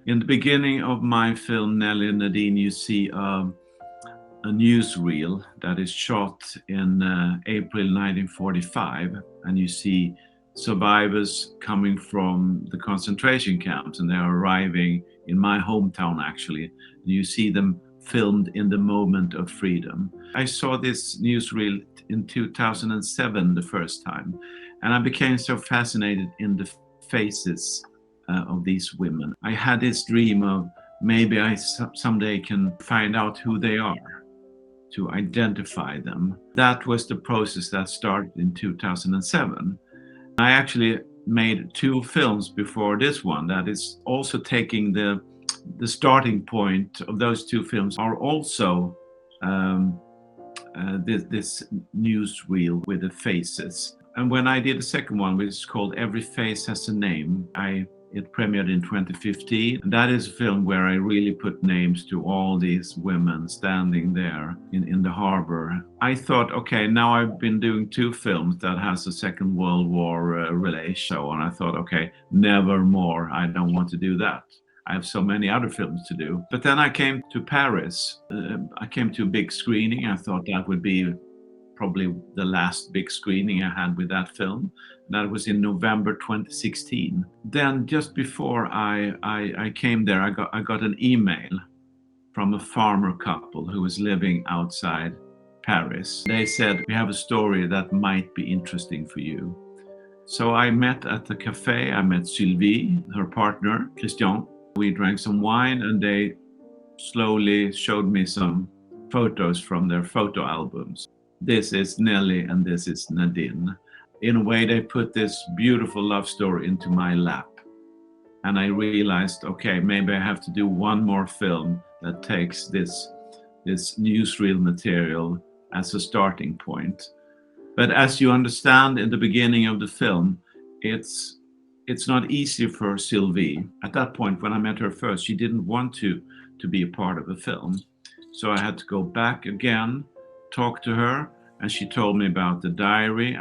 In the beginning of my film, Nelly and Nadine, you see a newsreel that is shot in April 1945, and you see survivors coming from the concentration camps, and they're arriving in my hometown, actually. You see them filmed in the moment of freedom. I saw this newsreel in 2007 the first time, and I became so fascinated in the faces of these women. I had this dream of maybe I someday can find out who they are, to identify them. That was the process that started in 2007. I actually made 2 films before this one that is also taking the starting point of those 2 films are also this newsreel with the faces. And when I did the second one, which is called Every Face Has a Name, it premiered in 2015. And that is a film where I really put names to all these women standing there in the harbor. I thought, okay, now I've been doing 2 films that has a Second World War relation. And I thought, okay, never more. I don't want to do that. I have so many other films to do. But then I came to Paris. I came to a big screening. I thought that would be probably the last big screening I had with that film. That was in November 2016. Then just before I came there, I got an email from a farmer couple who was living outside Paris. They said, we have a story that might be interesting for you. So I met at the cafe. I met Sylvie, her partner, Christian. We drank some wine and they slowly showed me some photos from their photo albums. This is Nelly and this is Nadine. In a way, they put this beautiful love story into my lap. And I realized, okay, maybe I have to do one more film that takes this newsreel material as a starting point. But as you understand in the beginning of the film, it's not easy for Sylvie. At that point, when I met her first, she didn't want to be a part of a film. So I had to go back again, talk to her, and she told me about the diary,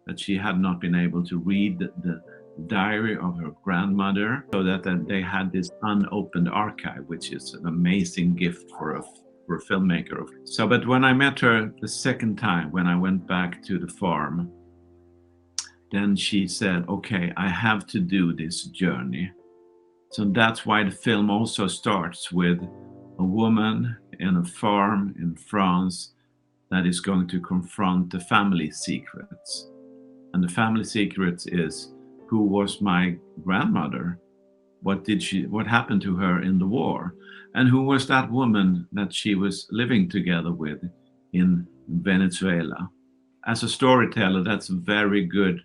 that she had not been able to read the diary of her grandmother, so that they had this unopened archive, which is an amazing gift for a filmmaker. So, but when I met her the second time, when I went back to the farm, then she said, okay, I have to do this journey. So that's why the film also starts with a woman in a farm in France that is going to confront the family secrets. And the family secrets is, who was my grandmother? What happened to her in the war? And who was that woman that she was living together with in Venezuela? As a storyteller, that's a very good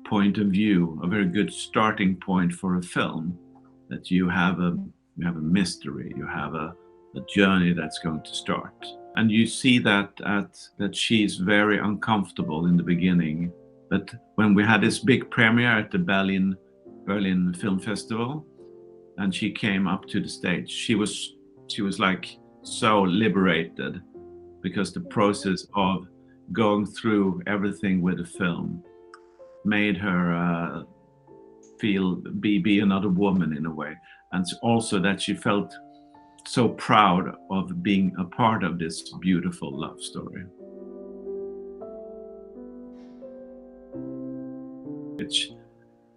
point of view, a very good starting point for a film, that you have a mystery, you have a journey that's going to start. And you see that she's very uncomfortable in the beginning. But when we had this big premiere at the Berlin Film Festival, and she came up to the stage, she was like so liberated, because the process of going through everything with the film made her be another woman in a way. And also that she felt so proud of being a part of this beautiful love story.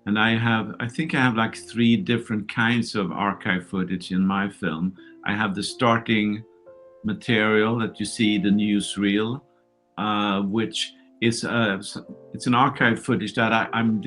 And I think I have like 3 different kinds of archive footage in my film. I have the starting material that you see, the newsreel, which is it's an archive footage that I'm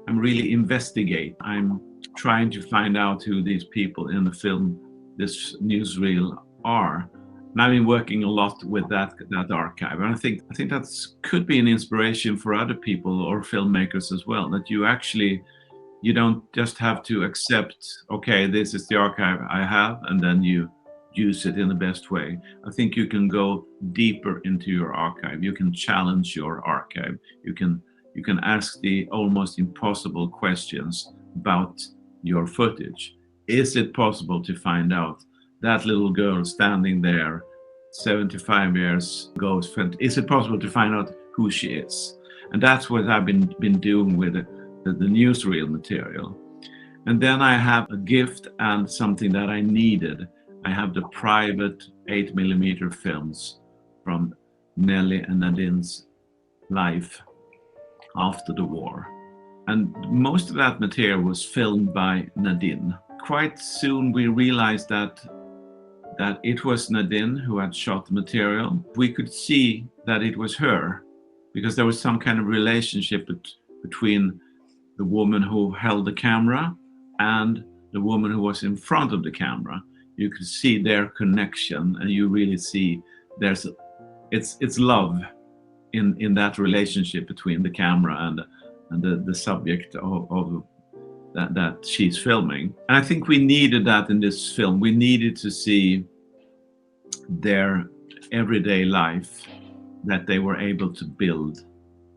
really investigate. I'm trying to find out who these people in the film, this newsreel, are. And I've been working a lot with that archive. And I think that could be an inspiration for other people or filmmakers as well, that you don't just have to accept, okay, this is the archive I have, and then you use it in the best way. I think you can go deeper into your archive. You can challenge your archive. You can ask the almost impossible questions about your footage. Is it possible to find out that little girl standing there 75 years ago? Is it possible to find out who she is? And that's what I've been doing with the newsreel material. And then I have a gift and something that I needed. I have the private 8mm films from Nelly and Nadine's life after the war. And most of that material was filmed by Nadine. Quite soon we realized that it was Nadine who had shot the material. We could see that it was her because there was some kind of relationship between the woman who held the camera and the woman who was in front of the camera. You could see their connection, and you really see it's love in that relationship between the camera and the subject of that she's filming. And I think we needed that in this film. We needed to see their everyday life that they were able to build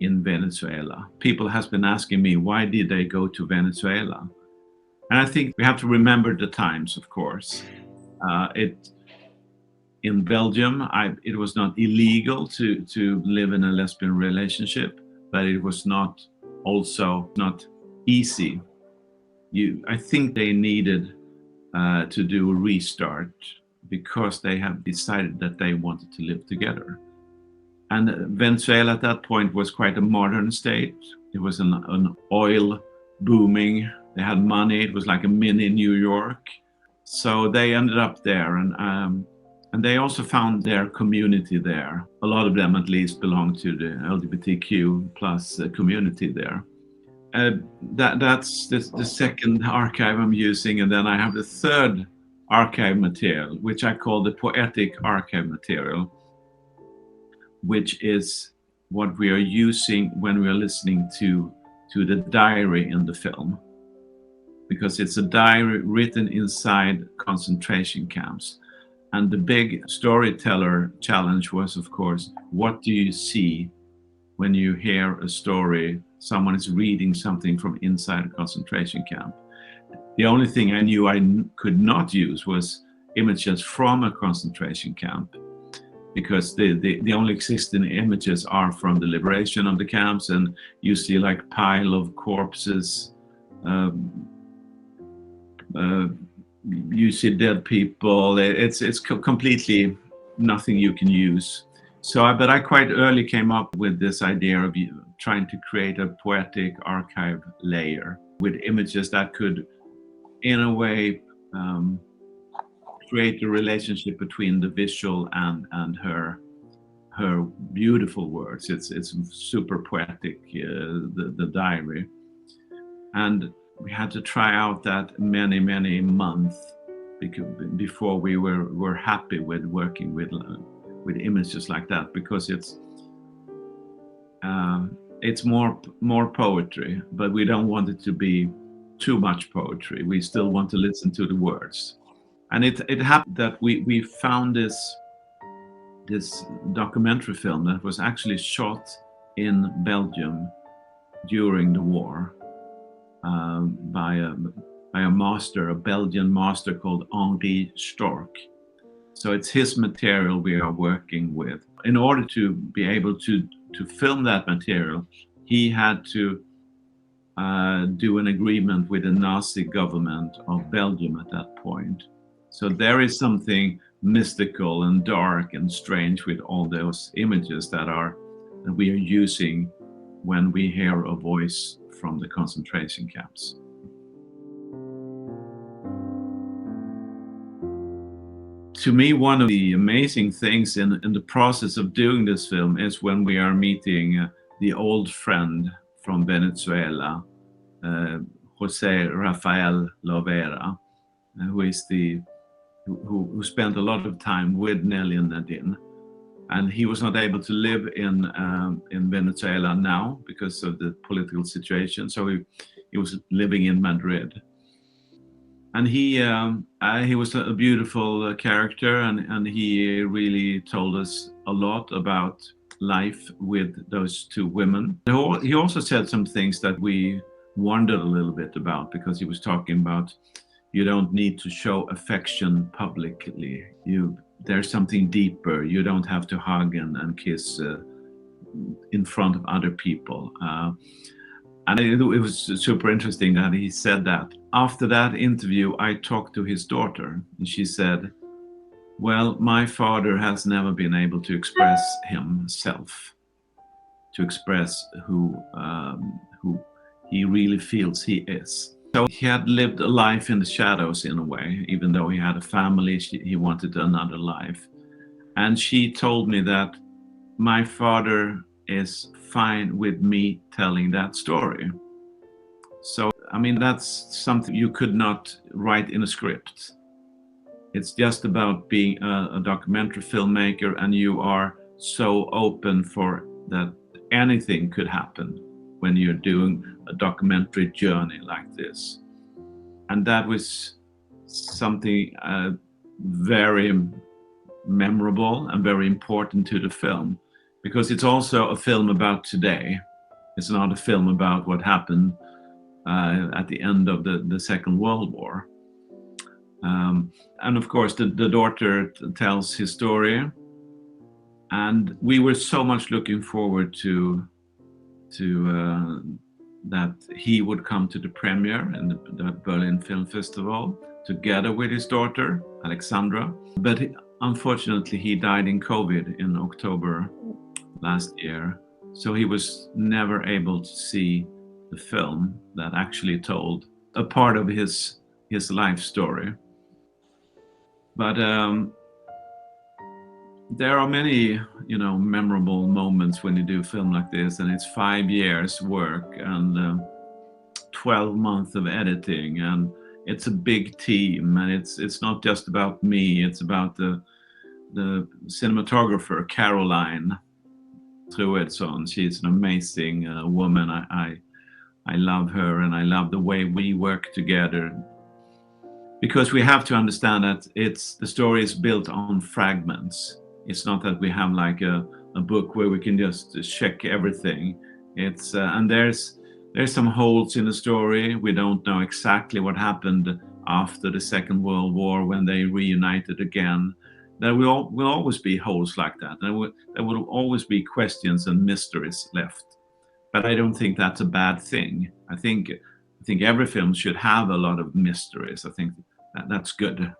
in Venezuela. People has been asking me, why did they go to Venezuela? And I think we have to remember the times, of course. In Belgium, it was not illegal to live in a lesbian relationship, but it was also not easy. I think they needed to do a restart because they have decided that they wanted to live together. And Venezuela at that point was quite a modern state. It was an oil booming. They had money. It was like a mini New York. So they ended up there, and they also found their community there. A lot of them, at least, belong to the LGBTQ plus community there. That's the second archive I'm using, and then I have the third archive material, which I call the poetic archive material, which is what we are using when we are listening to the diary in the film, because it's a diary written inside concentration camps. And the big storyteller challenge was, of course, what do you see when you hear a story, someone is reading something from inside a concentration camp? The only thing I knew I could not use was images from a concentration camp, because the only existing images are from the liberation of the camps, and you see like pile of corpses, you see dead people. It's completely nothing you can use. But I quite early came up with this idea of trying to create a poetic archive layer with images that could, in a way, create a relationship between the visual and her beautiful words. It's super poetic, the diary. And we had to try out that many mmonths before we were happy with working with images like that, because it's more poetry, but we don't want it to be too much poetry. We still want to listen to the words. And it happened that we found this documentary film that was actually shot in Belgium during the war by a master, a Belgian master called Henri Storck. So it's his material we are working with. In order to be able to film that material, he had to do an agreement with the Nazi government of Belgium at that point. So there is something mystical and dark and strange with all those images that we are using when we hear a voice from the concentration camps. To me, one of the amazing things in the process of doing this film is when we are meeting the old friend from Venezuela, Jose Rafael Lovera, who spent a lot of time with Nelly and Nadine. And he was not able to live in Venezuela now because of the political situation. So he was living in Madrid. And he was a beautiful character, and he really told us a lot about life with those two women. He also said some things that we wondered a little bit about, because he was talking about you don't need to show affection publicly. There's something deeper. You don't have to hug and kiss in front of other people. And it was super interesting that he said that. After that interview, I talked to his daughter, and she said, well, my father has never been able to express himself, to express who he really feels he is. So he had lived a life in the shadows in a way, even though he had a family, he wanted another life. And she told me that my father is fine with me telling that story. So, I mean, that's something you could not write in a script. It's just about being a documentary filmmaker, and you are so open for that anything could happen when you're doing a documentary journey like this. And that was something very memorable and very important to the film, because it's also a film about today. It's not a film about what happened at the end of the Second World War. And of course, the daughter tells his story. And we were so much looking forward to that he would come to the premiere in the Berlin Film Festival together with his daughter, Alexandra. But unfortunately, he died in COVID in October last year. So he was never able to see the film that actually told a part of his life story. But there are many, memorable moments when you do a film like this, and it's 5 years work and 12 months of editing, and it's a big team, and it's not just about me, it's about the cinematographer, Caroline Truedsson. She's an amazing woman. I love her, and I love the way we work together. Because we have to understand that the story is built on fragments. It's not that we have like a book where we can just check everything. It's and there's some holes in the story. We don't know exactly what happened after the Second World War when they reunited again. There will always be holes like that. There will always be questions and mysteries left. But I don't think that's a bad thing. I think every film should have a lot of mysteries. I think that's good.